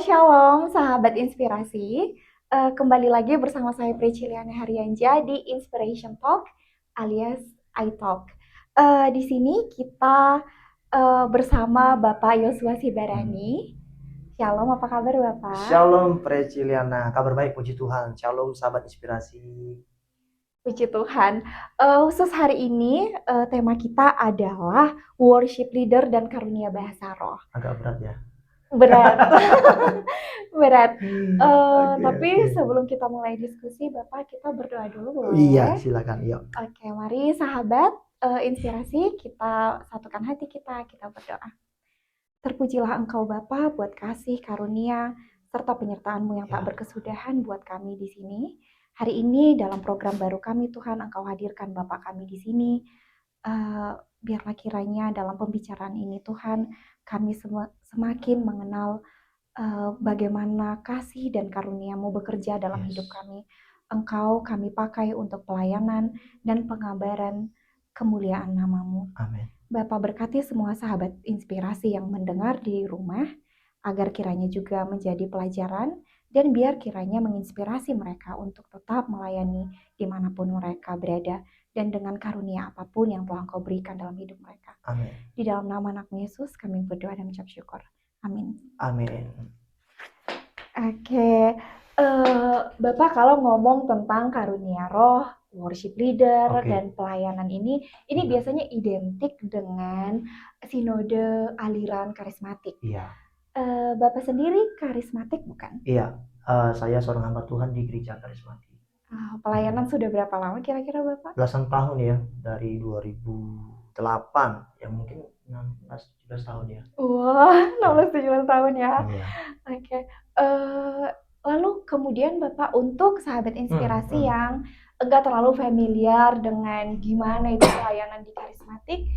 Shalom, sahabat inspirasi. Kembali lagi bersama saya Prisciliana Haryanja di Inspiration Talk alias iTalk. Di sini kita bersama Bapak Yosua Sibarani. Shalom, apa kabar Bapak? Shalom Prisciliana, kabar baik puji Tuhan. Shalom sahabat inspirasi. Puji Tuhan. Khusus hari ini tema kita adalah worship leader dan karunia bahasa roh. Agak berat ya. Berat. Berat. Tapi Oke. sebelum kita mulai diskusi, Bapak kita berdoa dulu boleh? Iya, silakan. Yuk. Oke, mari sahabat inspirasi kita satukan hati kita berdoa. Terpujilah Engkau Bapa buat kasih karunia serta penyertaan-Mu yang tak Ya. berkesudahan buat kami di sini. Hari ini dalam program baru kami Tuhan, Engkau hadirkan Bapak kami di sini. Biarlah kiranya dalam pembicaraan ini Tuhan, kami semakin mengenal bagaimana kasih dan karunia-Mu bekerja dalam hidup kami. Engkau kami pakai untuk pelayanan dan pengabaran kemuliaan nama-Mu. Amin. Bapak berkati semua sahabat inspirasi yang mendengar di rumah, agar kiranya juga menjadi pelajaran, dan biar kiranya menginspirasi mereka untuk tetap melayani dimanapun mereka berada, dan dengan karunia apapun yang telah Engkau berikan dalam hidup mereka. Amin. Di dalam nama anak Yesus kami berdoa dan mengucap syukur. Amin. Amin. Oke, Bapak kalau ngomong tentang karunia roh, worship leader, dan pelayanan ini biasanya identik dengan sinode aliran karismatik. Iya. Bapak sendiri karismatik bukan? Iya. Saya seorang hamba Tuhan di gereja karismatik. Pelayanan sudah berapa lama kira-kira Bapak? Belasan tahun ya, dari 2008, yang mungkin 16-17 tahun ya. Wah, 16-17 tahun ya. Iya. Oke. Lalu kemudian Bapak untuk sahabat inspirasi yang enggak terlalu familiar dengan gimana itu pelayanan di karismatik,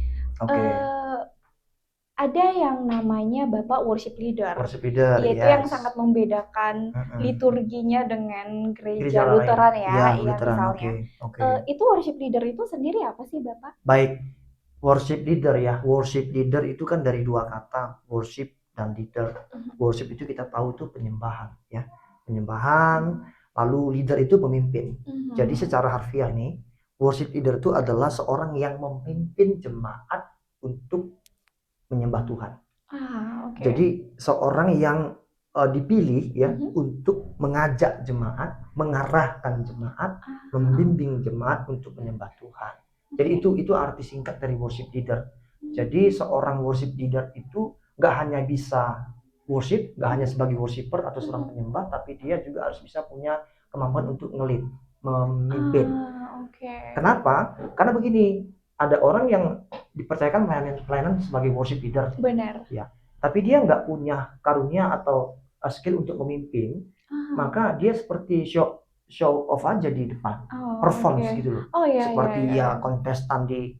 ada yang namanya Bapak worship leader. Worship leader, yaitu yang sangat membedakan liturginya dengan gereja Lutheran ya, Iya, iya Lutheran. misalnya. Oke. Itu worship leader itu sendiri apa sih Bapak? Baik, worship leader ya. Worship leader itu kan dari dua kata, worship dan leader. Worship itu kita tahu itu penyembahan ya. Penyembahan, lalu leader itu pemimpin. Jadi secara harfiah nih, worship leader itu adalah seorang yang memimpin jemaat untuk menyembah Tuhan. Okay. Jadi seorang yang dipilih ya untuk mengajak jemaat, mengarahkan jemaat, membimbing jemaat untuk menyembah Tuhan. Jadi itu arti singkat dari worship leader. Jadi seorang worship leader itu nggak hanya bisa worship, nggak hanya sebagai worshiper atau seorang penyembah, tapi dia juga harus bisa punya kemampuan untuk ngelit, memimpin. Kenapa? Karena begini, ada orang yang dipercayakan pelayanan sebagai worship leader. Benar. Ya, tapi dia nggak punya karunia atau skill untuk memimpin, maka dia seperti show off aja di depan, perform gitu loh. Seperti kontestan di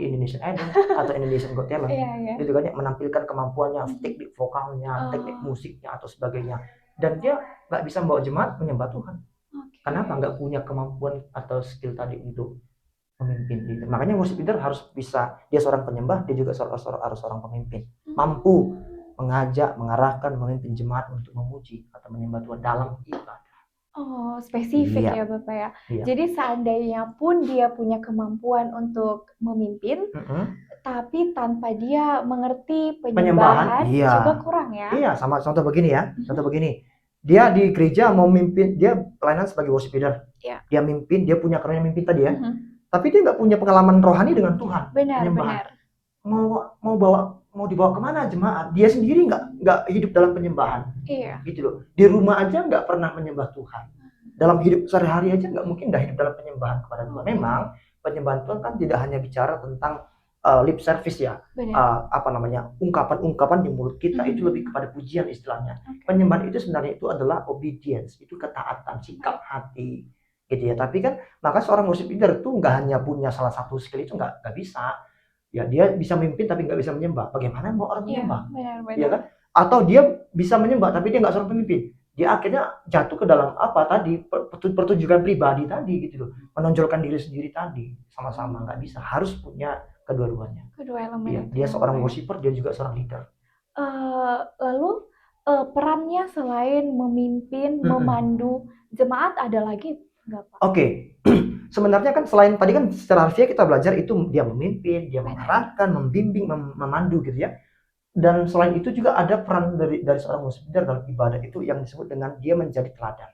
Indonesian Idol atau Indonesian Got Talent. Dia juga menampilkan kemampuannya, teknik vokalnya, teknik musiknya atau sebagainya. Dan dia nggak bisa membawa jemaat menyembah Tuhan. Kenapa? Nggak punya kemampuan atau skill tadi untuk pemimpin leader. Makanya worship leader harus bisa, dia seorang penyembah, dia juga harus seorang pemimpin, mampu mengajak, mengarahkan, memimpin jemaat untuk memuji atau menyembah Tuhan dalam ibadah. Spesifik ya Bapak ya. Jadi seandainya pun dia punya kemampuan untuk memimpin, tapi tanpa dia mengerti penyembahan juga kurang ya. Iya, sama contoh begini ya. Contoh begini. Dia di gereja mau mimpin, dia pelayanan sebagai worship leader. Dia mimpin, dia punya karunia mimpin tadi ya. Tapi dia nggak punya pengalaman rohani dengan Tuhan. Benar. Mau dibawa kemana jemaat? Dia sendiri nggak hidup dalam penyembahan. Iya. Gitu loh. Di rumah aja nggak pernah menyembah Tuhan. Dalam hidup sehari-hari aja nggak mungkin hidup dalam penyembahan kepada Tuhan. Memang penyembahan Tuhan kan tidak hanya bicara tentang lip service ya. Ungkapan-ungkapan di mulut kita itu lebih kepada pujian istilahnya. Penyembahan itu sebenarnya itu adalah obedience, itu ketaatan, sikap hati. Gitu ya. Tapi kan maka seorang worship leader itu nggak hanya punya salah satu skill itu nggak bisa ya, dia bisa memimpin tapi nggak bisa menyembah. Bagaimana mau orang menyembah? Ya kan? Atau dia bisa menyembah tapi dia nggak seorang pemimpin, dia akhirnya jatuh ke dalam pertunjukan pribadi tadi gitu loh, menonjolkan diri sendiri tadi. Sama-sama nggak bisa, harus punya kedua-duanya. Kedua elemen. Dia seorang worshiper, dia juga seorang leader. Lalu perannya selain memimpin, memandu jemaat ada lagi nggak, Pak? Oke. Sebenarnya kan selain tadi kan secara harfiah kita belajar itu dia memimpin, dia mengarahkan, membimbing, memandu gitu ya. Dan selain itu juga ada peran dari seorang muslim dalam ibadah itu yang disebut dengan dia menjadi teladan,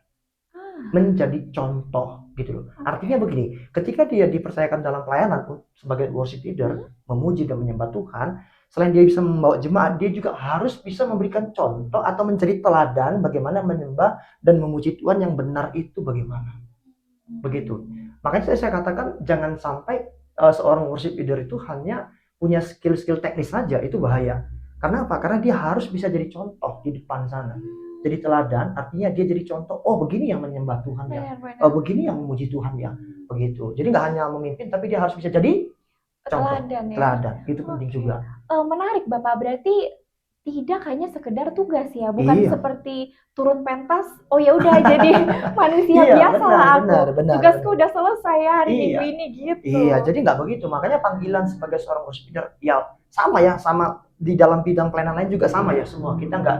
menjadi contoh gitu loh. Artinya begini, ketika dia dipercayakan dalam pelayanan sebagai worship leader, memuji dan menyembah Tuhan, selain dia bisa membawa jemaat, dia juga harus bisa memberikan contoh atau menjadi teladan bagaimana menyembah dan memuji Tuhan yang benar itu bagaimana. Begitu. Makanya saya katakan jangan sampai seorang worship leader itu hanya punya skill-skill teknis saja, itu bahaya. Karena apa? Karena dia harus bisa jadi contoh di depan sana. Jadi teladan, artinya dia jadi contoh, oh begini yang menyembah Tuhan ya, oh begini yang memuji Tuhan ya, begitu. Jadi nggak hanya memimpin, tapi dia harus bisa jadi contoh, teladan. Itu penting juga. Menarik Bapak, berarti tidak hanya sekedar tugas ya, bukan seperti turun pentas, oh ya udah jadi manusia biasa lah aku, tugasku udah selesai hari minggu ini gitu. Iya, jadi nggak begitu. Makanya panggilan sebagai seorang worship leader ya sama ya, sama di dalam bidang pelayanan lain juga sama ya semua. Kita nggak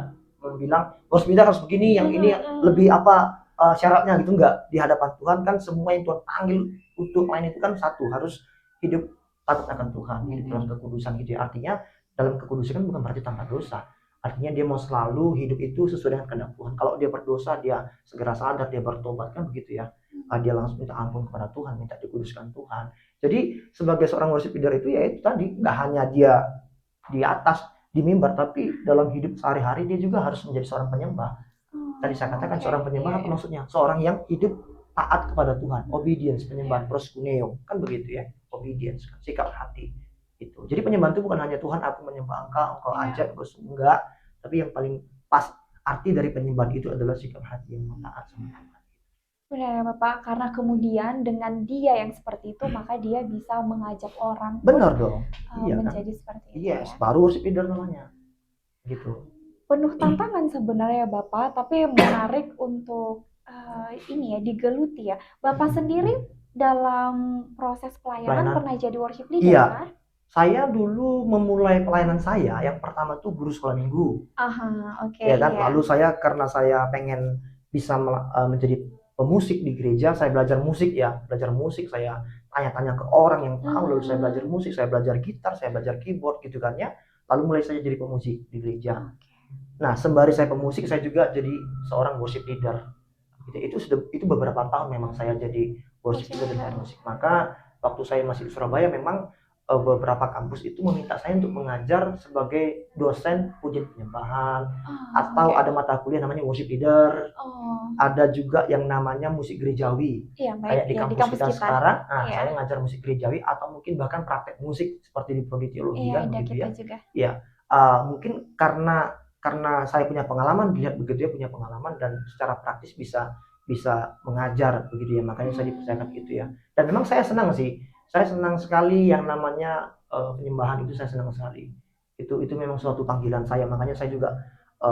bilang worship leader harus begini, yang ini lebih apa syaratnya gitu, nggak. Di hadapan Tuhan kan semua yang Tuhan panggil untuk melayani itu kan satu, harus hidup takut akan Tuhan, hidup dalam kekudusan gitu ya. Artinya dalam kekudusan kan bukan berarti tanpa dosa. Artinya dia mau selalu hidup itu sesuai dengan kehendak Tuhan. Kalau dia berdosa, dia segera sadar, dia bertobat kan begitu ya. Dia langsung minta ampun kepada Tuhan, minta dikuduskan Tuhan. Jadi sebagai seorang worship leader itu ya itu tadi, nggak hanya dia di atas di mimbar, tapi dalam hidup sehari-hari dia juga harus menjadi seorang penyembah. Tadi saya katakan seorang penyembah apa maksudnya? Seorang yang hidup taat kepada Tuhan, obedience, penyembahan, proskuneo, kan begitu ya, obedience, sikap hati. Itu. Jadi penyembahan itu bukan hanya Tuhan aku menyembah engkau aja, enggak, tapi yang paling pas arti dari penyembahan itu adalah sikap hati yang taat sama Tuhan. Benar ya Bapak, karena kemudian dengan dia yang seperti itu maka dia bisa mengajak orang benar dong, menjadi kan? Seperti itu ya. Baru worship leader namanya. Gitu. Penuh tantangan sebenarnya Bapak, tapi menarik untuk ini ya digeluti ya. Bapak sendiri dalam proses pelayanan pernah jadi worship leader kan? Saya dulu memulai pelayanan saya yang pertama tuh guru sekolah minggu. Ya kan, lalu saya karena saya pengen bisa menjadi pemusik di gereja, saya belajar musik, saya tanya-tanya ke orang yang tahu, lalu saya belajar musik, saya belajar gitar, saya belajar keyboard gitu kan ya. Lalu mulai saya jadi pemusik di gereja. Nah, sembari saya pemusik, saya juga jadi seorang worship leader. Itu beberapa tahun memang saya jadi worship leader dan musik. Maka waktu saya masih di Surabaya memang beberapa kampus itu meminta saya untuk mengajar sebagai dosen pujian penyembahan, atau ada mata kuliah namanya worship leader, ada juga yang namanya musik gerejawi, kayak di kampus kita sekarang. Saya ngajar musik gerejawi atau mungkin bahkan praktek musik seperti di prodi teologi kan begitu ya. Iya, mungkin karena saya punya pengalaman, dilihat begitu ya, punya pengalaman dan secara praktis bisa mengajar begitu ya, makanya saya dipercayakan gitu ya. Dan memang saya senang sih. Saya senang sekali yang namanya penyembahan itu, saya senang sekali. Itu memang suatu panggilan saya, makanya saya juga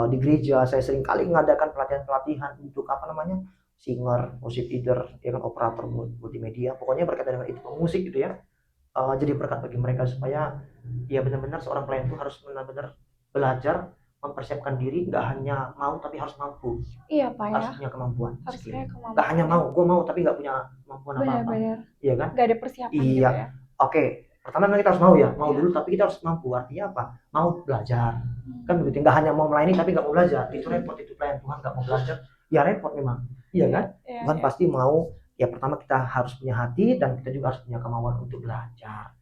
di gereja saya sering kali mengadakan pelatihan untuk singer, worship leader, ya kan, operator multimedia, pokoknya berkaitan dengan itu, musik gitu ya. Jadi berkat bagi mereka supaya ya benar-benar seorang pelayan itu harus benar-benar belajar mempersiapkan diri, nggak hanya mau tapi harus mampu. Iya Pak, harus punya kemampuan. Nggak hanya gue mau tapi nggak punya kemampuan apa-apa. Iya kan? Nggak ada persiapan gitu ya. Oke, pertama kita harus mau dulu, tapi kita harus mampu. Artinya apa? Mau belajar. Kan begitu, nggak hanya mau melayani tapi nggak mau belajar. Itu repot, itu pelayan Tuhan nggak mau belajar, ya repot memang. Iya kan? Tuhan pasti mau. Ya pertama kita harus punya hati dan kita juga harus punya kemauan untuk belajar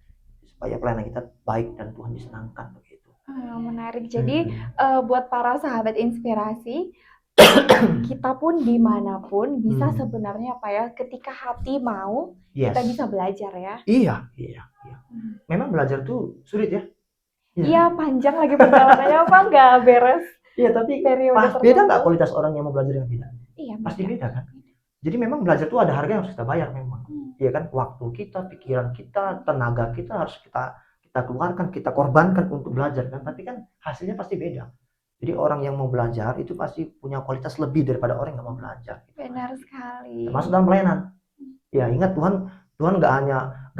supaya pelayanan kita baik dan Tuhan disenangkan begitu. Menarik. Jadi buat para sahabat inspirasi, kita pun dimanapun bisa sebenarnya Pak ya, ketika hati mau, kita bisa belajar ya. Iya. Memang belajar tuh sulit ya. Iya, panjang lagi perjalanannya Pak, nggak beres. Iya, tapi beda nggak kualitas orang yang mau belajar yang tidak? Iya, pasti beda kan. Jadi memang belajar tuh ada harga yang harus kita bayar memang. Iya kan, waktu kita, pikiran kita, tenaga kita harus kita keluarkan, kita korbankan untuk belajar kan. Tapi kan hasilnya pasti beda. Jadi orang yang mau belajar itu pasti punya kualitas lebih daripada orang yang nggak mau belajar. Benar sekali. Termasuk dalam pelayanan. Ya ingat, Tuhan nggak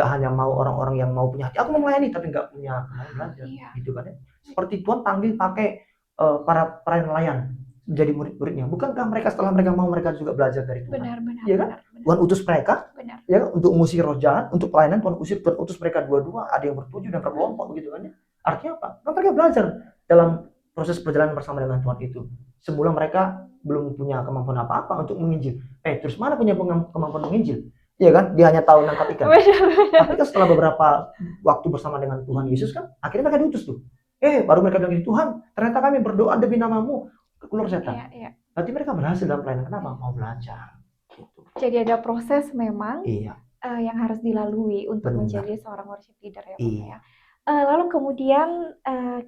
hanya mau orang-orang yang mau punya hati, aku mau melayani tapi nggak punya mau belajar, gitu kan ya. Seperti Tuhan panggil pakai para nelayan jadi murid-muridnya. Bukankah mereka setelah mereka mau, mereka juga belajar dari Tuhan? Benar. Iya kan? Tuhan utus mereka, ya, untuk mengusir roh jahat, untuk pelayanan. Tuhan utus mereka dua-dua, ada yang bertujuh dan berkelompok, begitu kan ya. Artinya apa? Kan mereka belajar dalam proses perjalanan bersama dengan Tuhan itu. Semula mereka belum punya kemampuan apa-apa untuk menginjil. Terus mana punya kemampuan menginjil? Iya kan? Dia hanya tahu nangkap ikan. Tapi kan setelah beberapa waktu bersama dengan Tuhan Yesus kan, akhirnya mereka diutus tuh. Baru mereka bilang, Tuhan, ternyata kami berdoa demi namamu, keluar setan. Berarti mereka berhasil dalam pelayanan. Kenapa? Mau belajar. Gitu. Jadi ada proses memang Iya. Yang harus dilalui untuk Benar. menjadi seorang worship leader ya Pak Iya. ya. Lalu kemudian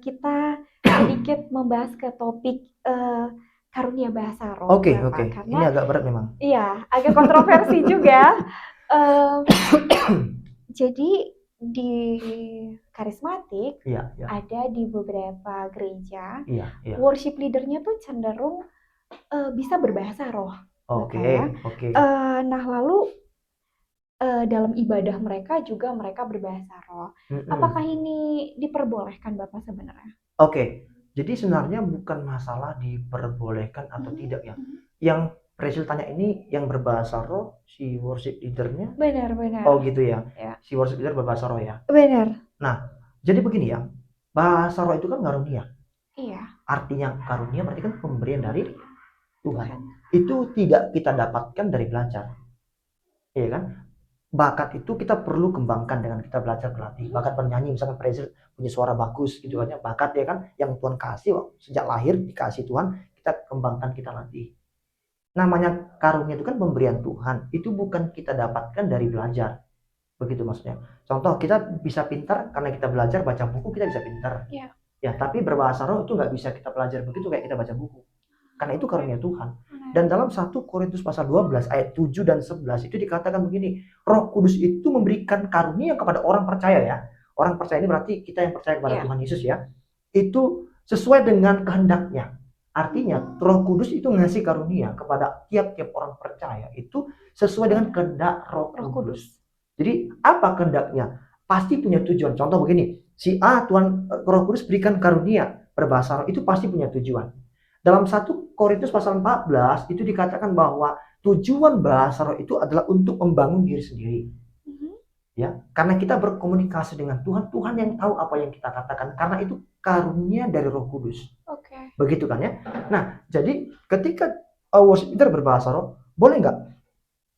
kita sedikit membahas ke topik karunia bahasa roh. Oke. Karena ini agak berat memang. Iya, agak kontroversi juga. Jadi di karismatik ada di beberapa gereja, worship leadernya tuh cenderung bisa berbahasa roh. Oke. Nah lalu dalam ibadah mereka juga mereka berbahasa roh. Apakah ini diperbolehkan Bapak sebenarnya? Oke. Jadi sebenarnya bukan masalah diperbolehkan atau tidak ya. Yang Presil tanya ini yang berbahasa roh si worship leadernya. Benar. Oh gitu ya. Si worship leader berbahasa roh ya. Benar. Nah, jadi begini ya. Bahasa roh itu kan karunia. Iya. Artinya karunia berarti kan pemberian dari Tuhan. Itu tidak kita dapatkan dari belajar. Iya kan? Bakat itu kita perlu kembangkan dengan kita belajar berlatih. Bakat bernyanyi, misalkan Presil punya suara bagus gitu kan ya. Bakat ya kan yang Tuhan kasih sejak lahir, dikasih Tuhan, kita kembangkan, kita latih. Namanya karunia itu kan pemberian Tuhan. Itu bukan kita dapatkan dari belajar. Begitu maksudnya. Contoh, kita bisa pintar karena kita belajar baca buku, kita bisa pintar. Ya, tapi berbahasa roh itu nggak bisa kita belajar begitu kayak kita baca buku. Karena itu karunia Tuhan. Dan dalam 1 Korintus pasal 12 ayat 7 dan 11 itu dikatakan begini, Roh Kudus itu memberikan karunia kepada orang percaya ya. Orang percaya ini berarti kita yang percaya kepada Tuhan Yesus ya. Itu sesuai dengan kehendaknya. Artinya Roh Kudus itu ngasih karunia kepada tiap-tiap orang percaya itu sesuai dengan kehendak Roh Kudus. Jadi apa kehendaknya? Pasti punya tujuan. Contoh begini, si A Tuhan Roh Kudus berikan karunia berbahasa roh, itu pasti punya tujuan. Dalam 1 Korintus pasal 14 itu dikatakan bahwa tujuan bahasa roh itu adalah untuk membangun diri sendiri. Ya, karena kita berkomunikasi dengan Tuhan, Tuhan yang tahu apa yang kita katakan, karena itu karunia dari Roh Kudus. Begitu kan ya. Nah, jadi ketika worship leader berbahasa roh, boleh nggak?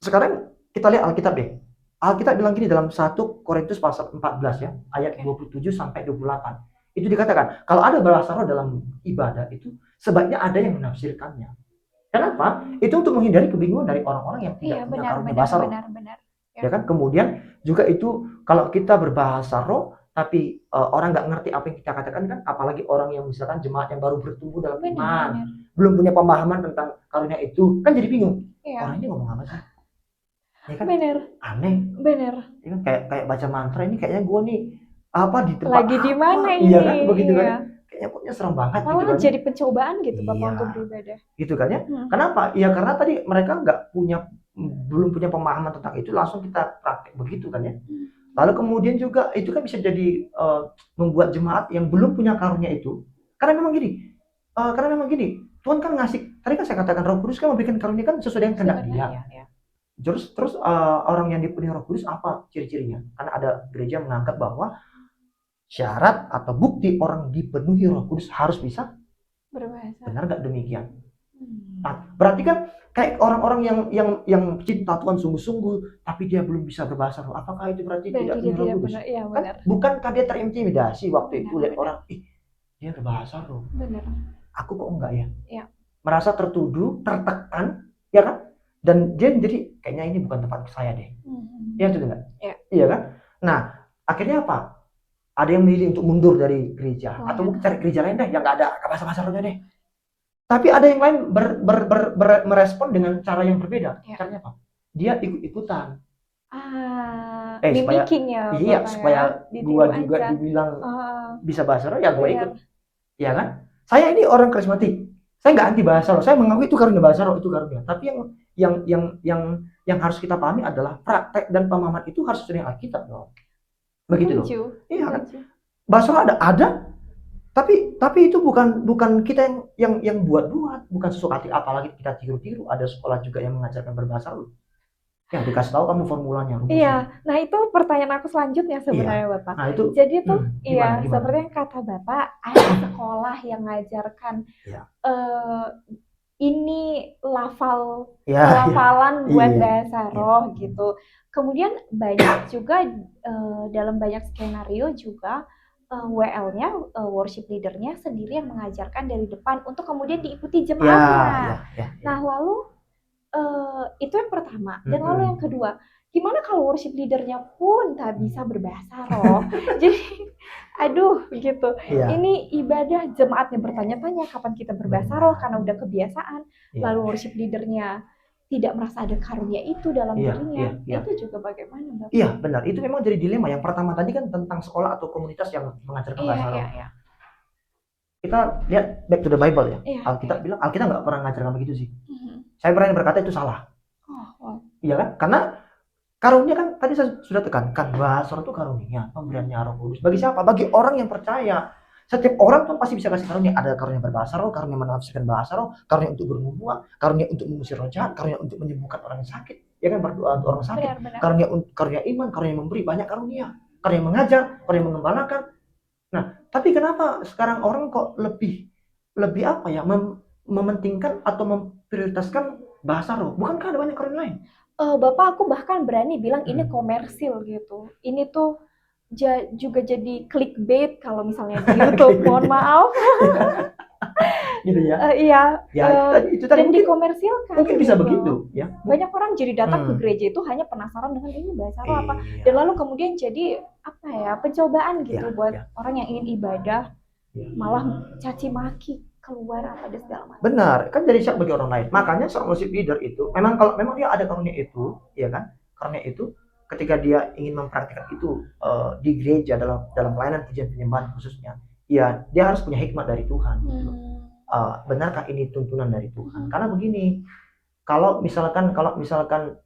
Sekarang kita lihat Alkitab deh. Alkitab bilang gini dalam 1 Korintus pasal 14 ya, ayat 27 sampai 28. Itu dikatakan, kalau ada bahasa roh dalam ibadah itu sebaiknya ada yang menafsirkannya. Kenapa? Itu untuk menghindari kebingungan dari orang-orang yang tidak punya karunia bahasa roh. Ya kan? Kemudian juga itu kalau kita berbahasa roh tapi orang nggak ngerti apa yang kita katakan kan, apalagi orang yang misalkan jemaat yang baru bertumbuh dalam iman, belum punya pemahaman tentang karunia itu, kan jadi bingung. Orang ini ngomong apa sih? Ya kan? Aneh. Ya kan? Kayak baca mantra ini kayaknya gue nih apa di tempat lagi di mana ini? Iya kan? Begitu kan? Kayaknya pokoknya serem banget gitu kan. Jadi pencobaan gitu Bapak untuk beribadah. Gitu kan ya? Kenapa? Ya karena tadi mereka belum punya pemahaman tentang itu, langsung kita praktek begitu kan ya. Lalu kemudian juga itu kan bisa jadi membuat jemaat yang belum punya karunia itu, karena memang gini, Tuhan kan ngasih, tadi kan saya katakan Roh Kudus kan memberikan karunia kan sesuai dengan kehendak Dia. Terus orang yang dipenuhi Roh Kudus apa ciri-cirinya? Karena ada gereja menganggap bahwa syarat atau bukti orang dipenuhi Roh Kudus harus bisa berbahasa. Benar nggak demikian? Nah, berarti kan kayak orang-orang yang cinta Tuhan sungguh-sungguh tapi dia belum bisa berbahasa roh, apakah itu berarti tidak punya Roh Kudus? Kan, bukankah dia terintimidasi waktu itu lihat orang, dia berbahasa roh. Aku kok enggak ya? Merasa tertuduh, tertekan, ya kan? Dan dia jadi kayaknya ini bukan tempat saya deh. Iya itu enggak? Iya kan? Nah, akhirnya apa? Ada yang memilih untuk mundur dari gereja atau mungkin cari gereja lain deh yang enggak ada bahasa rohnya deh. Tapi ada yang lain merespon dengan cara yang berbeda. Caranya apa? Dia ikut-ikutan. Supaya gua juga dibilang bisa bahasa roh, ya gua ikut. Ya kan? Saya ini orang karismatik. Saya nggak anti bahasa roh. Saya mengakui itu karunia bahasa roh, itu karunia. Tapi yang harus kita pahami adalah praktek dan pemahaman itu harus sesuai dengan Alkitab loh. Begitu loh. Iya kan? Bahasa roh ada Tapi itu bukan kita yang buat-buat, bukan sesuatu, apalagi kita tiru-tiru. Ada sekolah juga yang mengajarkan berbahasa roh. Ya dikasih tahu kamu formulanya, rumusnya. Iya, nah itu pertanyaan aku selanjutnya sebenarnya Bapak. Nah itu, Jadi tuh, gimana? seperti yang kata Bapak, ada sekolah yang ngajarkan ini pelafalan buat bahasa roh gitu. Kemudian banyak juga dalam banyak skenario juga WL-nya, worship leader-nya sendiri yang mengajarkan dari depan untuk kemudian diikuti jemaatnya. Nah lalu itu yang pertama. Dan lalu yang kedua, gimana kalau worship leader-nya pun tak bisa berbahasa roh? Jadi, aduh gitu. Ini ibadah jemaatnya bertanya-tanya kapan kita berbahasa roh karena udah kebiasaan. Lalu worship leader-nya tidak merasa ada karunia itu dalam dirinya. Itu juga bagaimana, Bapak? Iya, benar. Itu memang jadi dilema. Yang pertama tadi kan tentang sekolah atau komunitas yang mengajarkan bahasa roh. Kita lihat back to the Bible ya. Alkitab bilang, Alkitab nggak pernah ngajarkan begitu sih. Saya berani berkata itu salah. Iya kan? Karena karunia kan tadi saya sudah tekankan, bahasa roh itu karunia, pemberiannya Roh Kudus. Bagi siapa? Bagi orang yang percaya. Setiap orang tuh pasti bisa kasih karunia. Ada karunia berbahasa roh, karunia menafsirkan bahasa roh, karunia untuk bernubuat, karunia untuk mengusir roh jahat, karunia untuk menyembuhkan orang yang sakit. Ya kan, berdoa untuk orang sakit. Karunia iman, karunia memberi, banyak karunia. Karunia mengajar, karunia mengembalakan. Nah, tapi kenapa sekarang orang kok lebih apa ya, mementingkan atau memprioritaskan bahasa roh? Bukankah ada banyak karunia lain? Bapak, aku bahkan berani bilang ini komersil gitu. Ini tuh juga jadi clickbait kalau misalnya di YouTube. Mohon maaf. Gitu ya. Iya. Itu tadi dan dikomersilkan. Mungkin bisa begitu ya. Banyak orang jadi datang ke gereja itu hanya penasaran dengan ini bahasa roh apa. Dan lalu kemudian jadi apa ya, pencobaan gitu buat orang yang ingin ibadah, malah caci maki keluar apa dan segala macam. Benar, kan jadi syak bagi orang lain. Makanya seorang worship leader itu memang kalau memang dia ada karunia itu, ya kan? Karunia itu ketika dia ingin mempraktikkan itu di gereja dalam pelayanan pujian penyembahan khususnya, ya dia harus punya hikmat dari Tuhan. Benarkah ini tuntunan dari Tuhan? Karena begini, kalau misalkan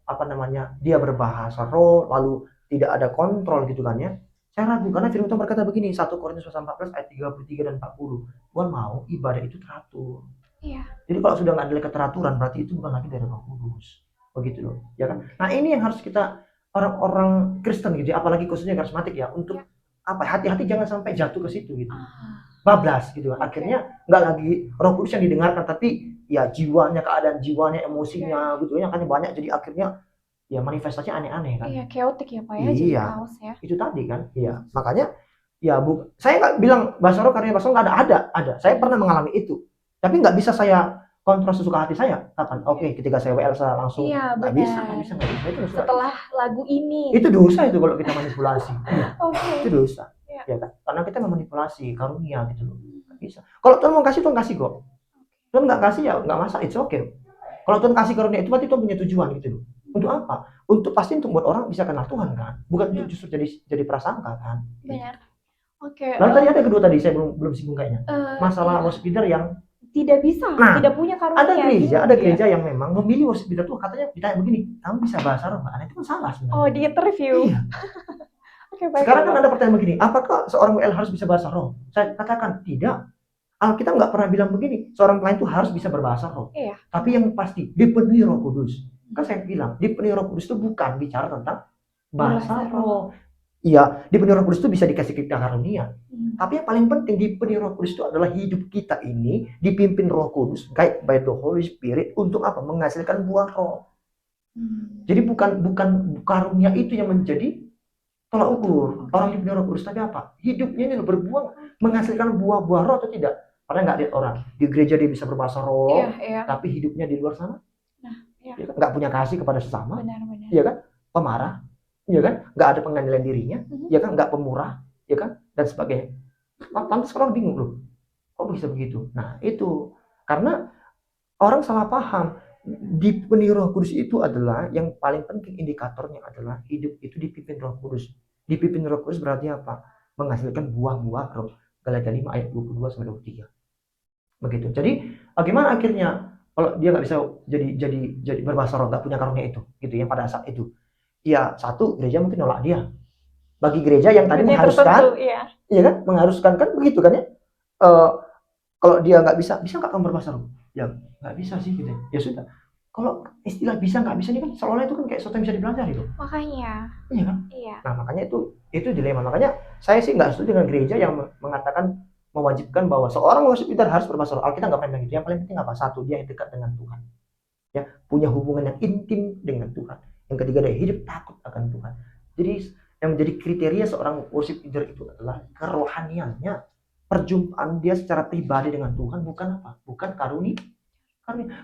apa namanya, dia berbahasa roh lalu tidak ada kontrol gitu kan ya. Saya ragu karena firman Tuhan berkata begini, 1 Korintus 14 ayat 33 dan 40. Tuhan mau ibadah itu teratur. Iya. Jadi kalau sudah nggak ada keteraturan, berarti itu bukan lagi dari Roh Kudus. Begitu loh, ya kan? Nah, ini yang harus kita orang-orang Kristen gitu, apalagi khususnya karismatik ya, untuk apa? Hati-hati jangan sampai jatuh ke situ gitu. Bablas gitu kan. Akhirnya nggak lagi Roh Kudus yang didengarkan, tapi ya jiwanya, keadaan jiwanya, emosinya gitu ya, kan banyak, jadi akhirnya ya manifestasinya aneh-aneh kan. Iya, chaotic ya Pak ya, jadi kaos ya. Itu tadi kan. Iya, makanya ya saya nggak bilang bahasa roh karena bahasa roh nggak ada. Saya pernah mengalami itu. Tapi nggak bisa saya kontrol sesuka hati saya. Kapan? Oke, ketika saya WL saya langsung nggak bisa. Itu setelah lagu ini. Itu dosa itu kalau kita manipulasi. Itu dosa. Ya kan? Karena kita memanipulasi karunia gitu loh. Nggak bisa. Kalau Tuhan mau kasih, Tuhan kasih kok. Tuhan nggak kasih ya nggak masalah, it's okay. Kalau Tuhan kasih karunia itu berarti Tuhan punya tujuan gitu loh. Untuk apa? Pasti untuk buat orang bisa kenal Tuhan kan, bukan justru jadi prasangka kan. Benar. Oke. Lalu tadi ada kedua tadi saya belum singgung kayaknya. Masalah worship leader yang tidak bisa, tidak punya karunia. Ada gereja yang memang memilih worship leader tuh katanya ditanya begini, kamu bisa bahasa roh nggak? Itu kan salah sebenarnya. Oh, di interview. Iya. Sekarang kan ada pertanyaan begini, apakah seorang WL harus bisa bahasa roh? Saya katakan tidak. Alkitab nggak pernah bilang begini, seorang pelayan itu harus bisa berbahasa roh. Iya. Tapi yang pasti dipenuhi Roh Kudus. Kan saya bilang dipenuhi Roh Kudus itu bukan bicara tentang bahasa roh. Iya, dipenuhi Roh Kudus itu bisa dikasih kita karunia. Tapi yang paling penting dipenuhi Roh Kudus itu adalah hidup kita ini dipimpin Roh Kudus, guide by the Holy Spirit, untuk apa? Menghasilkan buah roh. Jadi bukan karunia itu yang menjadi tolak ukur orang dipenuhi Roh Kudus, tapi apa? Hidupnya ini berbuah menghasilkan buah-buah roh atau tidak? Karena nggak lihat orang di gereja dia bisa berbahasa roh, tapi hidupnya di luar sana nggak punya kasih kepada sesama, ya kan? Pemarah, ya kan? Nggak ada pengendalian dirinya, ya kan? Nggak pemurah, ya kan? Dan sebagainya. Lantas orang bingung loh, kok bisa begitu? Nah itu karena orang salah paham. Dipenuhi Roh Kudus itu adalah yang paling penting, indikatornya adalah hidup itu dipimpin Roh Kudus. Dipimpin Roh Kudus berarti apa? Menghasilkan buah-buah roh. Galatia 5 ayat 22 sampai 23. Begitu. Jadi bagaimana akhirnya kalau dia nggak bisa jadi berbahasa roh, nggak punya karunia itu, gitu ya pada saat itu. Ya satu, gereja mungkin nolak dia. Bagi gereja yang tadi mengharuskan, iya kan, mengharuskan kan begitu kan ya. Kalau dia nggak bisa nggak kamu berbahasa roh? Ya nggak bisa sih gitu. Ya sudah. Kalau istilah bisa nggak bisa ini kan seolah itu kan kayak sesuatu yang bisa dipelajari loh. Makanya. Iya kan? Iya. Nah makanya itu dilema. Makanya saya sih nggak setuju dengan gereja yang mengatakan mewajibkan bahwa seorang worship leader harus berbahasa roh. Alkitab nggak pernah bilang gitu. Yang paling penting apa? Satu, dia dekat dengan Tuhan. Ya, punya hubungan yang intim dengan Tuhan. Yang ketiga, dia hidup takut akan Tuhan. Jadi yang menjadi kriteria seorang worship leader itu adalah kerohaniannya, perjumpaan dia secara pribadi dengan Tuhan, bukan apa? Bukan karunia.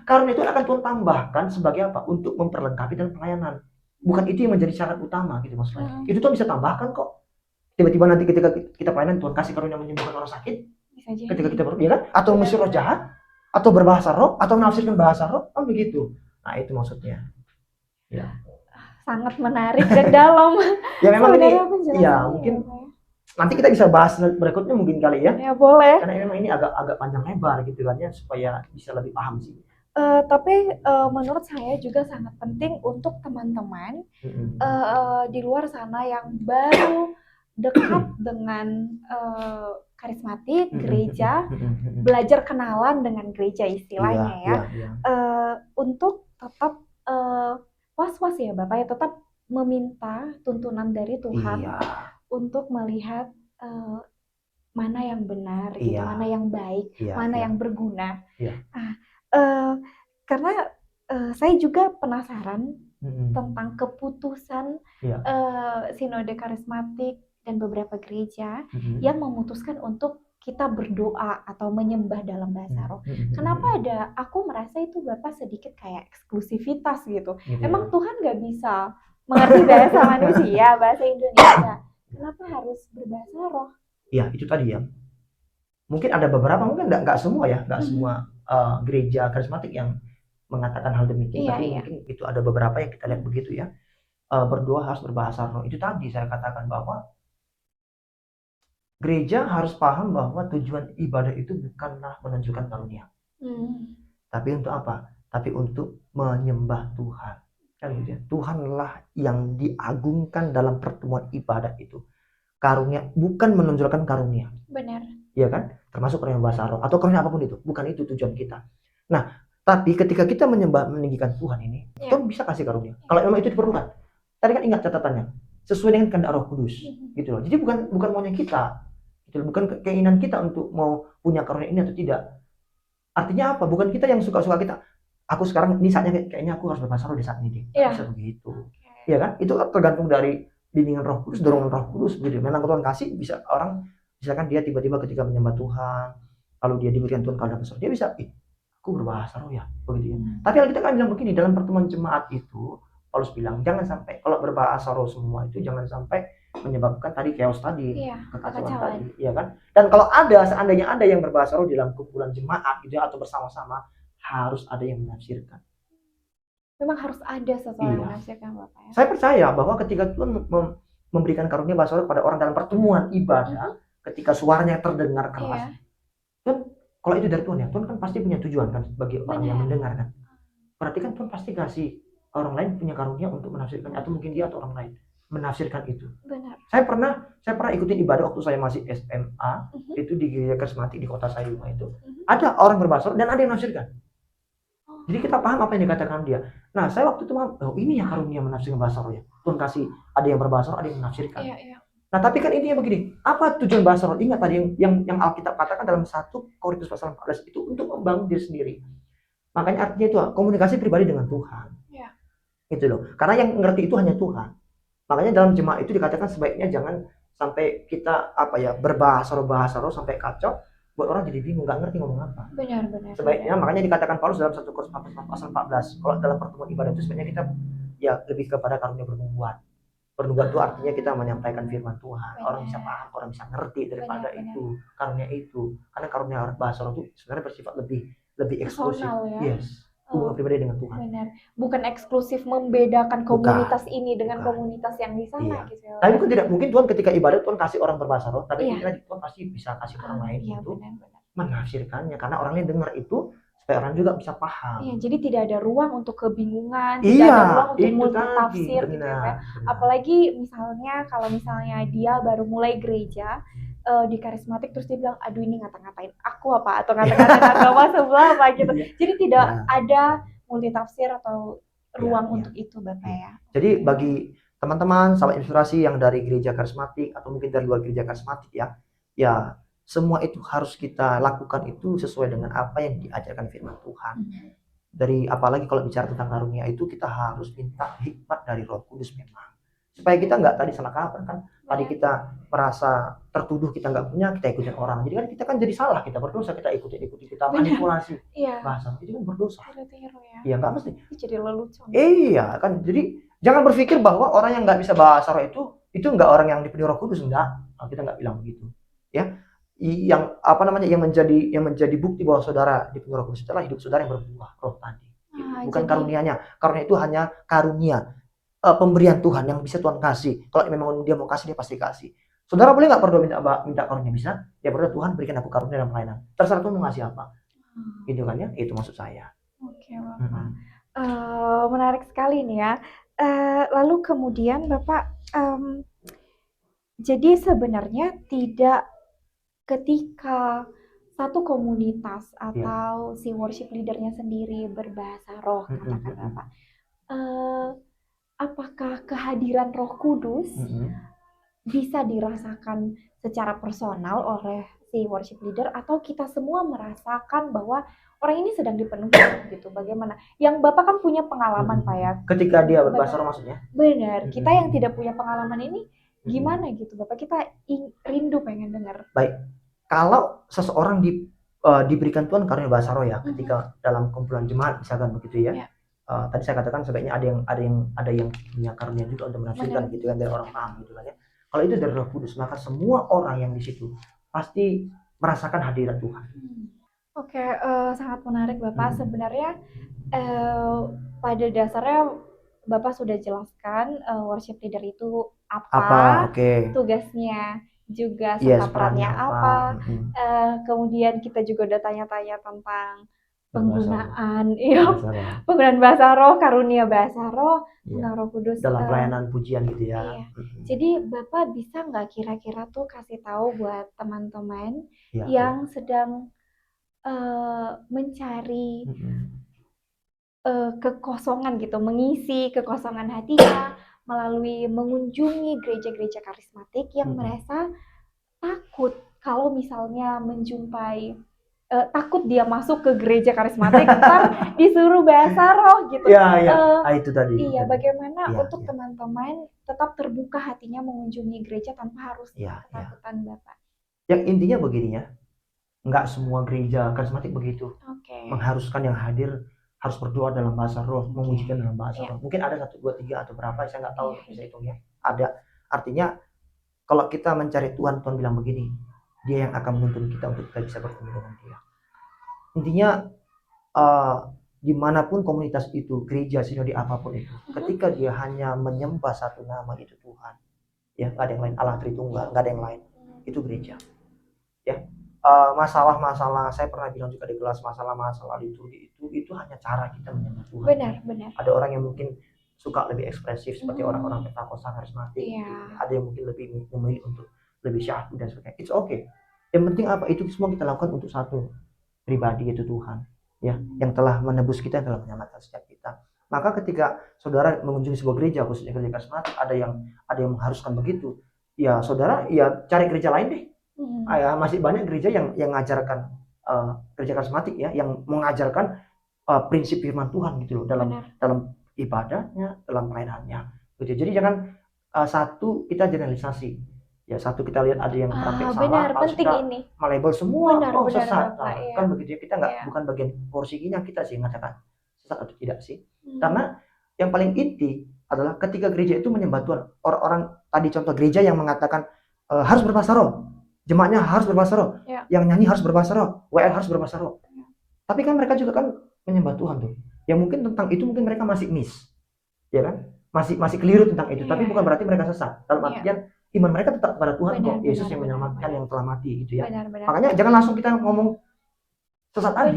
Karunia itu akan Tuhan tambahkan sebagai apa? Untuk memperlengkapi dan pelayanan. Bukan itu yang menjadi syarat utama gitu maksudnya. Itu Tuhan bisa tambahkan kok. Tiba-tiba nanti ketika kita pelayanan Tuhan kasih karunia menyembuhkan orang sakit. Bisa aja. Ketika kita ya kan? Atau mengusir roh jahat, atau berbahasa roh, atau menafsirkan bahasa roh, kan begitu. Nah itu maksudnya. Ya. Sangat menarik dan dalam. Ya memang ini, ya mungkin nanti kita bisa bahas berikutnya mungkin kali ya. Ya boleh. Karena memang ini agak panjang lebar gitu kan ya, supaya bisa lebih paham sih. Tapi menurut saya juga sangat penting untuk teman-teman di luar sana yang baru dekat dengan karismatik, gereja, belajar kenalan dengan gereja istilahnya ya. Untuk tetap was-was ya Bapak ya, tetap meminta tuntunan dari Tuhan untuk melihat mana yang benar, gitu, mana yang baik, mana yang berguna. Karena saya juga penasaran tentang keputusan sinode karismatik dan beberapa gereja yang memutuskan untuk kita berdoa atau menyembah dalam bahasa roh. Kenapa aku merasa itu Bapak sedikit kayak eksklusivitas gitu. Emang Tuhan nggak bisa mengerti bahasa manusia, bahasa Indonesia. Kenapa harus berbahasa roh? Ya itu tadi ya. Mungkin ada beberapa, mungkin nggak semua ya, nggak semua gereja karismatik yang mengatakan hal demikian, tapi mungkin itu ada beberapa yang kita lihat begitu ya. Berdoa harus berbahasa roh. Itu tadi saya katakan bahwa gereja harus paham bahwa tujuan ibadah itu bukanlah menunjukkan karunia. Tapi untuk apa? Tapi untuk menyembah Tuhan. Kan gitu ya. Tuhanlah yang diagungkan dalam pertemuan ibadah itu. Karunia bukan menonjolkan karunia. Benar. Iya kan? Termasuk karunia bahasa roh atau karunia apapun itu. Bukan itu tujuan kita. Nah, tapi ketika kita menyembah meninggikan Tuhan ini, Tuhan bisa kasih karunia. Kalau memang itu diperlukan. Tadi kan ingat catatannya. Sesuai dengan kehendak Roh Kudus. Gitu loh. Jadi bukan maunya kita. Gitu loh. Bukan keinginan kita untuk mau punya karunia ini atau tidak. Artinya apa? Bukan kita yang suka-suka kita. Aku sekarang ini saatnya kayaknya aku harus berbahasa roh di saat ini. Bisa begitu. Iya kan? Itu tergantung dari bimbingan Roh Kudus, dorongan Roh Kudus begitu. Memang Tuhan kasih, bisa orang misalkan dia tiba-tiba ketika menyembah Tuhan, lalu dia diberikan Tuhan kalau besar, dia bisa, aku berbahasa roh ya, begitu ya. Tapi kita kan bilang begini, dalam pertemuan jemaat itu, Paulus bilang jangan sampai kalau berbahasa roh semua itu jangan sampai menyebabkan tadi chaos tadi, kekacauan tadi, ya kan? Dan kalau seandainya ada yang berbahasa roh dalam kumpulan jemaat gitu ya, atau bersama-sama, harus ada yang menafsirkan. Memang harus ada seseorang yang menafsirkan Bapak ya. Saya percaya bahwa ketika Tuhan memberikan karunia bahasa roh kepada orang dalam pertemuan ibadah, ketika suaranya terdengar keras, Tuhan, kalau itu dari Tuhan ya, Tuhan kan pasti punya tujuan kan bagi orang yang mendengar kan. Berarti kan Tuhan pasti kasih orang lain punya karunia untuk menafsirkan, atau mungkin dia atau orang lain menafsirkan itu. Benar. Saya pernah ikutin ibadah waktu saya masih SMA, itu di gereja karismatik di kota Sayuma itu. Ada orang berbahasa roh dan ada yang menafsirkan. Jadi kita paham apa yang dikatakan dia. Nah, saya waktu itu ini ya karunia menafsirkan bahasa roh ya. Tuhan kasih ada yang berbahasa roh, ada yang menafsirkan. Nah, tapi kan intinya begini, apa tujuan bahasa roh? Ingat tadi yang Alkitab katakan dalam 1 Korintus pasal 14 itu untuk membangun diri sendiri. Makanya artinya itu komunikasi pribadi dengan Tuhan. Itu loh. Karena yang ngerti itu hanya Tuhan. Makanya dalam jemaat itu dikatakan sebaiknya jangan sampai kita berbahasa roh sampai kacau, buat orang jadi bingung, nggak ngerti ngomong apa. Benar. Sebaiknya makanya dikatakan Paulus dalam 1 Korintus pasal 14, kalau dalam pertemuan ibadah itu sebenarnya kita ya lebih kepada karunia bernubuat. Bernubuat itu artinya kita menyampaikan firman Tuhan. Orang bisa paham, orang bisa ngerti daripada itu, karunia itu. Karena karunia bahasa roh itu sebenarnya bersifat lebih eksklusif. Ya? Yes. Hubungan pribadi dengan Tuhan. Benar. Bukan eksklusif membedakan komunitas ini dengan komunitas yang di sana gitu ya. Tapi tidak mungkin Tuhan ketika ibadah Tuhan kasih orang berbahasa roh, tapi Tuhan pasti bisa kasih orang lain itu menafsirkannya, karena orang lain dengar itu supaya orang juga bisa paham. Iya, jadi tidak ada ruang untuk kebingungan, tidak ada ruang untuk multitafsir gitu ya. Apalagi misalnya kalau misalnya dia baru mulai gereja di karismatik terus dia bilang, aduh ini ngata-ngatain aku apa atau ngata-ngatain agama sebelah apa gitu. Jadi tidak ada multitafsir atau ruang untuk itu Bapak ya. Jadi bagi teman-teman sahabat inspirasi yang dari gereja karismatik atau mungkin dari luar gereja karismatik ya semua itu harus kita lakukan itu sesuai dengan apa yang diajarkan firman Tuhan. Dari apalagi kalau bicara tentang karunia itu kita harus minta hikmat dari Roh Kudus memang. Supaya kita nggak tadi salah kaprah kan. Tadi kita merasa tertuduh kita nggak punya, kita ikutin orang. Jadi kan kita kan jadi salah, kita berdosa, kita ikuti kita manipulasi. Bahasa itu kan berdosa. Iya nggak mesti. Jadi lelucon. Iya kan. Jadi jangan berpikir bahwa orang yang nggak bisa bahasa roh itu nggak orang yang dipenuhi Roh Kudus, enggak. Kita nggak bilang begitu. Ya. Yang yang menjadi bukti bahwa saudara dipenuhi Roh Kudus adalah hidup saudara yang berbuah roh tadi. Bukan karunianya. Karunia itu hanya karunia. Pemberian Tuhan yang bisa Tuhan kasih. Kalau memang dia mau kasih, dia pasti kasih. Saudara boleh nggak berdoa minta karunia? Bisa. Ya berdoa, Tuhan berikan aku karunia dalam pelayanan. Terserah Tuhan mau ngasih apa. Gitu kan ya? Itu maksud saya. Oke Bapak. Menarik sekali nih ya. Lalu kemudian Bapak, jadi sebenarnya tidak ketika satu komunitas atau si worship leadernya sendiri berbahasa roh, katakan Bapak. Apakah kehadiran Roh Kudus bisa dirasakan secara personal oleh si worship leader atau kita semua merasakan bahwa orang ini sedang dipenuhi gitu? Bagaimana? Yang Bapak kan punya pengalaman Pak ya. Ketika dia berbahasa roh maksudnya? Benar. Kita yang tidak punya pengalaman ini gimana gitu Bapak? Kita rindu pengen dengar. Baik. Kalau seseorang diberikan Tuhan karunia bahasa roh ya, ketika dalam kumpulan jemaat misalkan begitu ya. Tadi saya katakan sebaiknya ada yang punya karunia juga untuk menafsirkan gitu kan dari orang paham gitu kan ya. Kalau itu dari Roh Kudus maka semua orang yang di situ pasti merasakan hadirat Tuhan. Oke, sangat menarik Bapak. Sebenarnya pada dasarnya Bapak sudah jelaskan worship leader itu apa, tugasnya juga serta perannya apa. Kemudian kita juga udah tanya-tanya tentang penggunaan bahasa roh, karunia bahasa roh, tentang Roh Kudus dalam pelayanan pujian gitu ya. Iya. Jadi Bapak bisa nggak kira-kira tuh kasih tahu buat teman-teman yang sedang mencari kekosongan gitu, mengisi kekosongan hatinya melalui mengunjungi gereja-gereja karismatik yang merasa takut kalau misalnya menjumpai takut dia masuk ke gereja karismatik ntar disuruh bahasa roh gitu. Itu tadi. Iya, bagaimana untuk teman-teman tetap terbuka hatinya mengunjungi gereja tanpa harus ketakutan Bapak. Yang intinya begini ya, nggak semua gereja karismatik begitu. Mengharuskan yang hadir harus berdoa dalam bahasa roh, mengujikan dalam bahasa roh. Mungkin ada 1, 2, 3 atau berapa, saya nggak tahu bisa hitungnya. Ada. Artinya kalau kita mencari Tuhan bilang begini, dia yang akan menuntun kita untuk kita bisa bertemu dengan dia. Intinya dimanapun komunitas itu, gereja, sinode apapun itu, ketika dia hanya menyembah satu nama itu Tuhan, ya nggak ada yang lain, Allah Tritunggal, nggak ada yang lain, itu gereja. Ya, masalah-masalah saya pernah bilang juga di kelas, masalah-masalah liturgi itu hanya cara kita menyembah Tuhan. Benar. Ada orang yang mungkin suka lebih ekspresif seperti orang-orang Pentakosta karismatik, ada yang mungkin lebih memilih untuk lebih syahdu dan sebagainya. It's okay. Yang penting apa? Itu semua kita lakukan untuk satu pribadi, yaitu Tuhan, ya, yang telah menebus kita, yang telah menyelamatkan setiap kita. Maka ketika saudara mengunjungi sebuah gereja, khususnya gereja karismatik, ada yang mengharuskan begitu, ya saudara ya cari gereja lain deh. Masih banyak gereja yang ngajarkan gereja karismatik ya, yang mengajarkan prinsip firman Tuhan gitu loh dalam ibadahnya, dalam pelayanannya. Gitu. Jadi jangan satu kita generalisasi. Ya satu kita lihat ada yang praktek salah, harus kita melabel semua sesat. Kan begitu ya, kita bukan bagian porsinya kita sih mengatakan sesat atau tidak sih. Karena yang paling inti adalah ketika gereja itu menyembah Tuhan. Orang-orang tadi contoh gereja yang mengatakan harus berbahasa roh, jemaatnya harus berbahasa roh, yang nyanyi harus berbahasa roh, WL harus berbahasa roh. Tapi kan mereka juga kan menyembah Tuhan tuh. Ya mungkin tentang itu mungkin mereka masih miss, ya kan? Masih keliru tentang itu. Tapi bukan berarti mereka sesat. Dalam artian iman mereka tetap pada Tuhan kok, Yesus yang menyelamatkan, yang telah mati gitu ya. Makanya jangan langsung kita ngomong sesat tadi.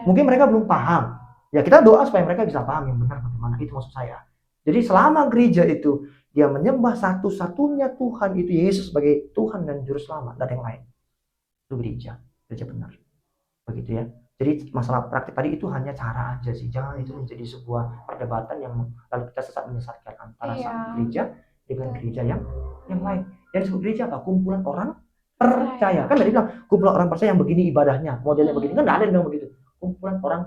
Mungkin mereka belum paham. Ya kita doa supaya mereka bisa paham yang benar bagaimana, itu maksud saya. Jadi selama gereja itu dia menyembah satu-satunya Tuhan, itu Yesus sebagai Tuhan dan Juru Selamat, dan yang lain. Itu gereja benar. Begitu ya. Jadi masalah praktik tadi itu hanya cara aja sih, jangan itu menjadi sebuah perdebatan yang lalu kita sesat menyesatkan antara satu gereja dengan gereja yang lain. Yang disebut gereja apa? Kumpulan orang percaya. Kan tadi bilang kumpulan orang percaya yang begini ibadahnya, modelnya begini, kan nggak ada yang bilang begitu. Kumpulan orang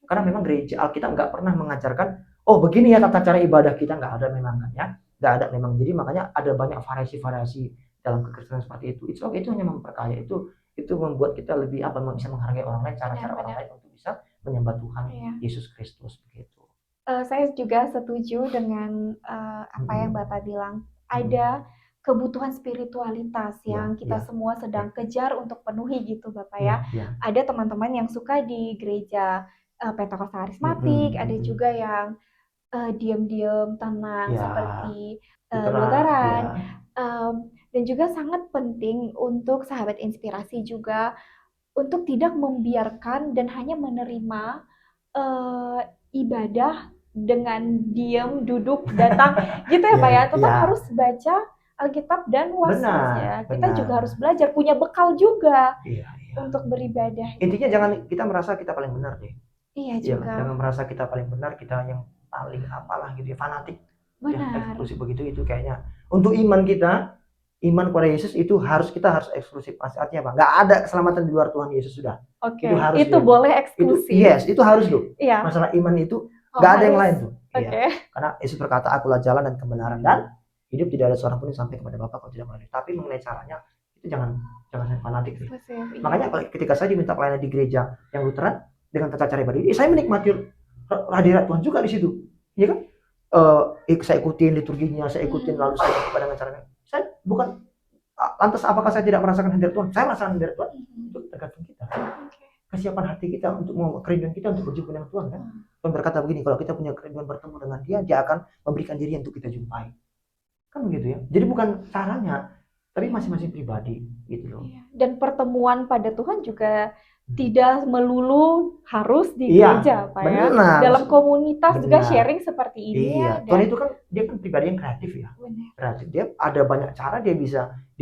karena memang gereja Alkitab nggak pernah mengajarkan, oh begini ya tata cara ibadah kita, nggak ada memang kan ya, nggak ada memang. Jadi makanya ada banyak variasi-variasi dalam kekristenan seperti itu. Itu hanya memperkaya, itu membuat kita lebih bisa menghargai orang lain, cara-cara orang lain untuk bisa menyembah Tuhan Yesus Kristus begitu. Saya juga setuju dengan apa yang Bapak bilang. Ada kebutuhan spiritualitas yang kita semua sedang kejar untuk penuhi gitu Bapak ya. Ada teman-teman yang suka di gereja Pentakosta Karismatik, ada juga yang diam-diam tenang seperti Lutheran. Dan juga sangat penting untuk sahabat inspirasi juga untuk tidak membiarkan dan hanya menerima ibadah dengan diam, duduk, datang gitu ya Pak ya. Tetap harus baca Alkitab dan was-was ya. Kita juga harus belajar, punya bekal juga untuk beribadah. Intinya jangan kita merasa kita paling benar deh. Iya juga. Jangan merasa kita paling benar, kita yang paling apalah gitu ya, fanatik. Benar. Eksklusif begitu, itu kayaknya untuk iman kita, iman kepada Yesus itu kita harus eksklusif. Artinya apa? Nggak ada keselamatan di luar Tuhan Yesus sudah. Oke. Itu boleh eksklusif. Itu harus loh. Iya. Masalah iman itu nggak ada yang lain tuh. Oke. Karena Yesus berkata, akulah jalan dan kebenaran dan hidup, tidak ada seorang pun yang sampai kepada Bapa kalau tidak melalui. Tapi mengenai caranya itu jangan fanatik sih. Makanya ketika saya diminta pelayanan di gereja yang Lutheran dengan tata cara ibadah, saya menikmati hadirat Tuhan juga di situ. Iya kan? Saya ikutin liturginya, saya ikutin, lalu saya kepada caranya. Saya bukan lantas apakah saya tidak merasakan hadirat Tuhan? Saya merasakan hadirat Tuhan. Itu tergantung kita. Kesiapan hati kita untuk kerinduan kita untuk berjumpa dengan Tuhan kan. Tuhan berkata begini, kalau kita punya kerinduan bertemu dengan Dia akan memberikan diri untuk kita jumpai. Kan begitu ya. Jadi bukan caranya, tapi masing-masing pribadi gitu loh. Dan pertemuan pada Tuhan juga tidak melulu harus di gereja Pak ya. Dalam komunitas juga sharing seperti ini ya. Tuhan itu kan dia kan pribadi yang kreatif ya. Kreatif, dia ada banyak cara dia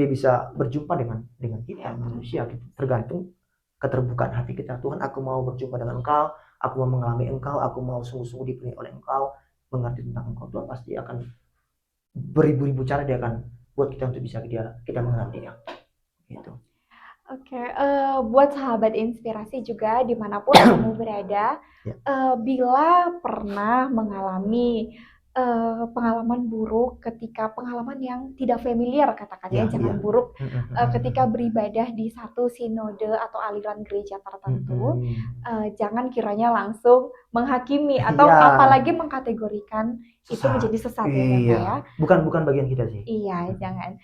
bisa berjumpa dengan kita manusia gitu. Tergantung keterbukaan hati kita. Tuhan, aku mau berjumpa dengan Engkau, aku mau mengalami Engkau, aku mau sungguh-sungguh dipenuhi oleh Engkau, mengerti tentang Engkau. Tuhan pasti akan beribu-ribu cara dia akan buat kita untuk bisa kita mengenali Dia. Gitu. Oke, buat sahabat inspirasi juga dimanapun kamu berada, bila pernah mengalami pengalaman buruk, ketika pengalaman yang tidak familiar katakannya, jangan buruk, ketika beribadah di satu sinode atau aliran gereja tertentu, jangan kiranya langsung menghakimi atau apalagi mengkategorikan itu menjadi sesat ya Bapak ya. Bukan bagian kita sih. Iya, jangan.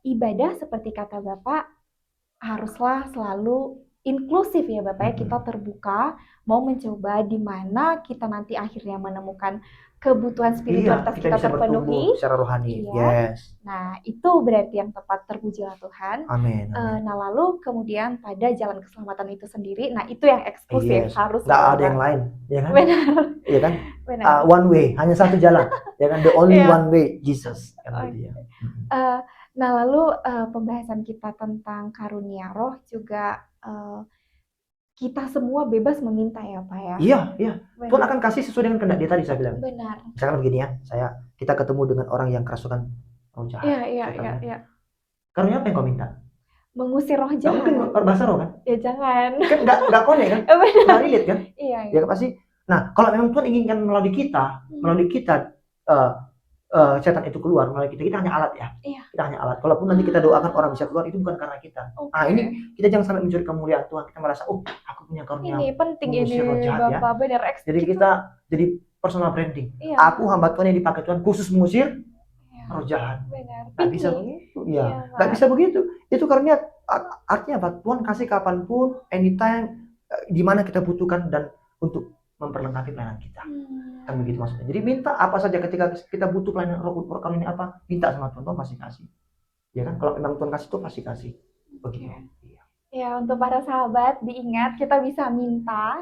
Ibadah seperti kata Bapak haruslah selalu inklusif ya Bapak ya, kita terbuka mau mencoba di mana kita nanti akhirnya menemukan kebutuhan spiritualitas kita terpenuhi secara rohani. Nah, itu berarti yang tepat, terpujilah Tuhan. Amin. Nah, lalu kemudian pada jalan keselamatan itu sendiri, nah itu yang eksklusif, harus nggak ada yang lain, ya kan? Benar. Iya kan? One way, hanya satu jalan, ya kan? The only one way, Jesus. Nah, lalu pembahasan kita tentang karunia roh juga kita semua bebas meminta ya Pak ya. Iya. Tuhan akan kasih sesuai dengan kehendak Dia tadi saya bilang. Benar. Misalkan begini ya, kita ketemu dengan orang yang kerasukan roh jahat. Iya. Karunia apa yang kau minta? Mengusir roh jahat. Mungkin bahasa roh kan? Ya jangan. Kan nggak konek kan? Nggak relate kan? Iya. Ya pasti. Nah, kalau memang Tuhan inginkan melalui kita, setan itu keluar melalui kita hanya alat ya. Kita hanya alat. Kalaupun nanti kita doakan orang bisa keluar, itu bukan karena kita. Ini kita jangan sampai mencuri kemuliaan Tuhan. Kita merasa, aku punya karunia. Ini penting ini Bapak, benar. Jadi kita jadi personal branding. Aku hamba Tuhan yang dipakai Tuhan khusus mengusir roh jahat. Nggak bisa begitu. Nggak bisa begitu. Itu karunia artinya apa? Tuhan kasih kapanpun, anytime, di mana kita butuhkan dan untuk memperlengkapi pelayanan kita. Kan begitu maksudnya. Jadi minta apa saja ketika kita butuh pelayanan roh karunia apa, minta sama Tuhan, Tuhan pasti kasih. Ya kan? Kalau memang Tuhan kasih, Tuhan pasti kasih. Begitu. Ya, untuk para sahabat diingat kita bisa minta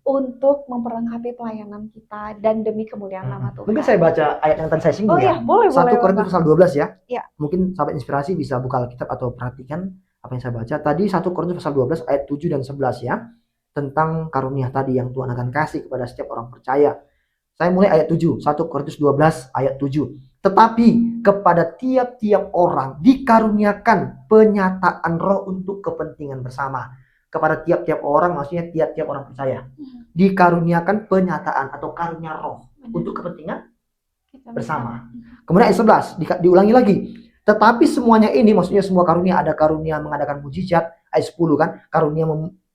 untuk memperlengkapi pelayanan kita dan demi kemuliaan nama Tuhan. Mungkin saya baca ayat yang tadi saya singgung ya. Boleh. 1 Korintus pasal 12 ya. Ya. Mungkin sahabat inspirasi bisa buka Alkitab atau perhatikan apa yang saya baca. Tadi 1 Korintus pasal 12 ayat 7 dan 11 ya. Tentang karunia tadi yang Tuhan akan kasih kepada setiap orang percaya. Saya mulai ayat 7. 1 Korintus 12 ayat 7. Tetapi kepada tiap-tiap orang dikaruniakan penyataan roh untuk kepentingan bersama. Kepada tiap-tiap orang, maksudnya tiap-tiap orang percaya, dikaruniakan penyataan atau karunia roh untuk kepentingan bersama. Kemudian ayat 11 diulangi lagi. Tetapi semuanya ini, maksudnya semua karunia, ada karunia mengadakan mujizat, ayat 10 kan, karunia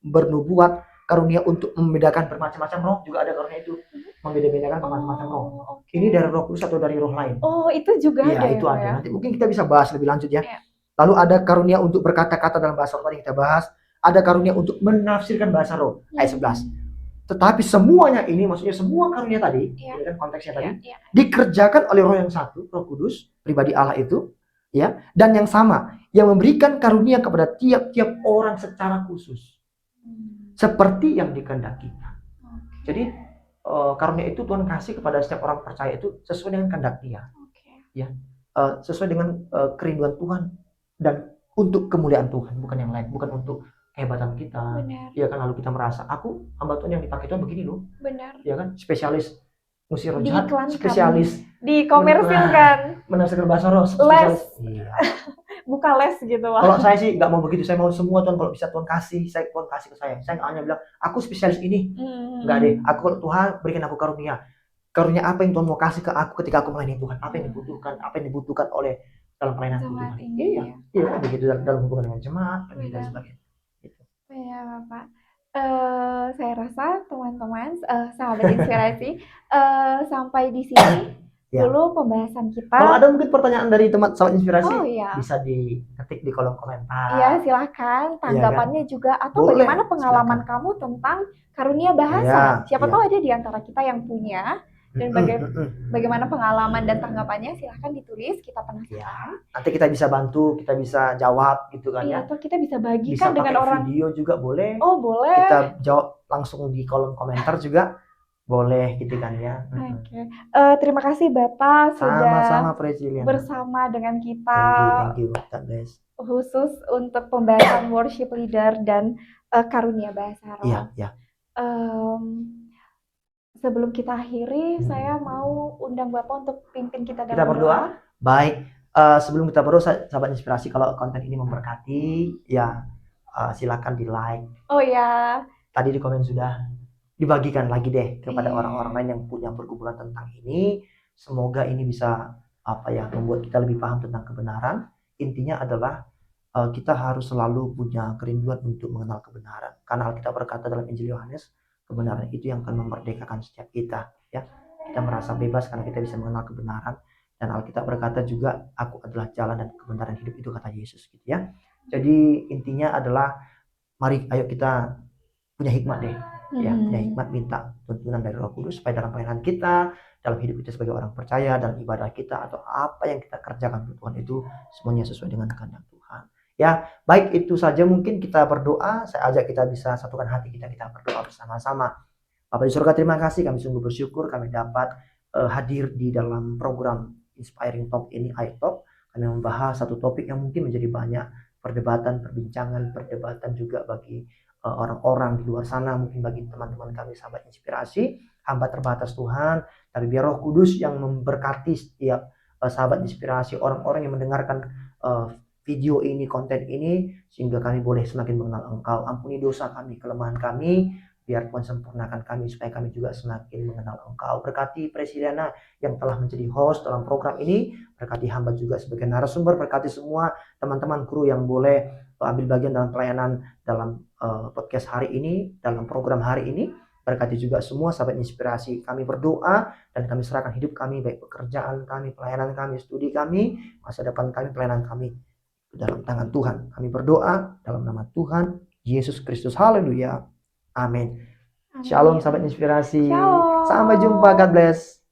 bernubuat, karunia untuk membedakan bermacam-macam roh, juga ada karunia itu membeda-bedakan bermacam-macam roh. Ini dari Roh Kudus atau dari roh lain? Itu juga ada. Itu ada. Nanti mungkin kita bisa bahas lebih lanjut ya. Lalu ada karunia untuk berkata-kata dalam bahasa roh, tadi kita bahas. Ada karunia untuk menafsirkan bahasa roh, ayat 11. Tetapi semuanya ini, maksudnya semua karunia tadi, ya kan, konteksnya tadi, dikerjakan oleh roh yang satu, Roh Kudus, pribadi Allah itu, ya, dan yang sama, yang memberikan karunia kepada tiap-tiap orang secara khusus, seperti yang dikehendakinya. Jadi karunia itu Tuhan kasih kepada setiap orang percaya itu sesuai dengan kehendak Dia, ya, sesuai dengan kerinduan Tuhan dan untuk kemuliaan Tuhan, bukan yang lain, bukan untuk kehebatan kita. Benar. Ya kan, lalu kita merasa aku hamba Tuhan yang dipakai Tuhan begini loh. Benar. Ya kan, spesialis ngusir roh jahat, Diiklankan, spesialis dikomersilkan, menafsirkan bahasa roh, les. Iya. Buka les gitu lah. Kalau saya sih nggak mau begitu, saya mau semua Tuhan, kalau bisa Tuhan kasih, Tuhan kasih ke saya. Saya nggak hanya bilang aku spesialis ini, nggak deh. Aku, Tuhan berikan aku karunia apa yang Tuhan mau kasih ke aku ketika aku melayani Tuhan, apa yang dibutuhkan oleh dalam pelayanan Tuhan. Iya kan, begitu dalam hubungan dengan jemaat dan sebagainya. Ya Bapak, saya rasa teman-teman sahabat inspirasi sampai di sini dulu pembahasan kita. Kalau ada mungkin pertanyaan dari teman sahabat inspirasi, bisa diketik di kolom komentar. Iya, silakan tanggapannya juga, atau bagaimana pengalaman kamu tentang karunia bahasa. Siapa tahu ada di antara kita yang punya. Dan bagaimana pengalaman dan tanggapannya, silahkan ditulis, kita penasaran. Nanti kita bisa bantu, kita bisa jawab gitu kan ya. Atau kita bisa bagikan dengan orang. Video juga boleh. Boleh. Kita jawab langsung di kolom komentar juga boleh gitu kan ya. Terima kasih Bapak sudah bersama dengan kita. Thank you. God bless. Khusus untuk pembahasan worship leader dan karunia bahasa roh. Iya. Sebelum kita akhiri, saya mau undang Bapak untuk pimpin kita dalam kita berdoa. Baik, sebelum kita berdoa, sahabat inspirasi, kalau konten ini memberkati, ya silakan di like. Tadi di komen sudah dibagikan lagi deh kepada orang-orang lain yang punya pergumulan tentang ini. Semoga ini bisa membuat kita lebih paham tentang kebenaran. Intinya adalah kita harus selalu punya kerinduan untuk mengenal kebenaran. Karena Alkitab berkata dalam Injil Yohanes, kebenaran itu yang akan memerdekakan setiap kita, ya. Kita merasa bebas karena kita bisa mengenal kebenaran, dan Alkitab berkata juga, aku adalah jalan dan kebenaran hidup, itu kata Yesus gitu ya. Jadi intinya adalah mari ayo kita punya hikmat deh, ya, punya hikmat, minta tuntunan dari Roh Kudus supaya dalam pelayanan kita, dalam hidup kita sebagai orang percaya, dalam ibadah kita atau apa yang kita kerjakan untuk Tuhan itu semuanya sesuai dengan kehendak Tuhan. Ya, baik, itu saja mungkin kita berdoa. Saya ajak kita bisa satukan hati kita berdoa bersama-sama. Bapak di surga, terima kasih, kami sungguh bersyukur kami dapat hadir di dalam program Inspiring Talk ini, iTalk. Kami membahas satu topik yang mungkin menjadi banyak perdebatan juga bagi orang-orang di luar sana, mungkin bagi teman-teman kami sahabat inspirasi, hamba terbatas Tuhan. Tapi biar Roh Kudus yang memberkati setiap sahabat inspirasi, orang-orang yang mendengarkan video ini, konten ini, sehingga kami boleh semakin mengenal Engkau. Ampuni dosa kami, kelemahan kami, biar Tuhan sempurnakan kami supaya kami juga semakin mengenal Engkau. Berkati Presidena yang telah menjadi host dalam program ini, berkati hamba juga sebagai narasumber, berkati semua teman-teman kru yang boleh ambil bagian dalam pelayanan dalam podcast hari ini, dalam program hari ini. Berkati juga semua sahabat inspirasi. Kami berdoa dan kami serahkan hidup kami, baik pekerjaan kami, pelayanan kami, studi kami, masa depan kami, pelayanan kami dalam tangan Tuhan. Kami berdoa dalam nama Tuhan Yesus Kristus. Haleluya. Amin. Shalom sahabat inspirasi. Shalom. Sampai jumpa. God bless.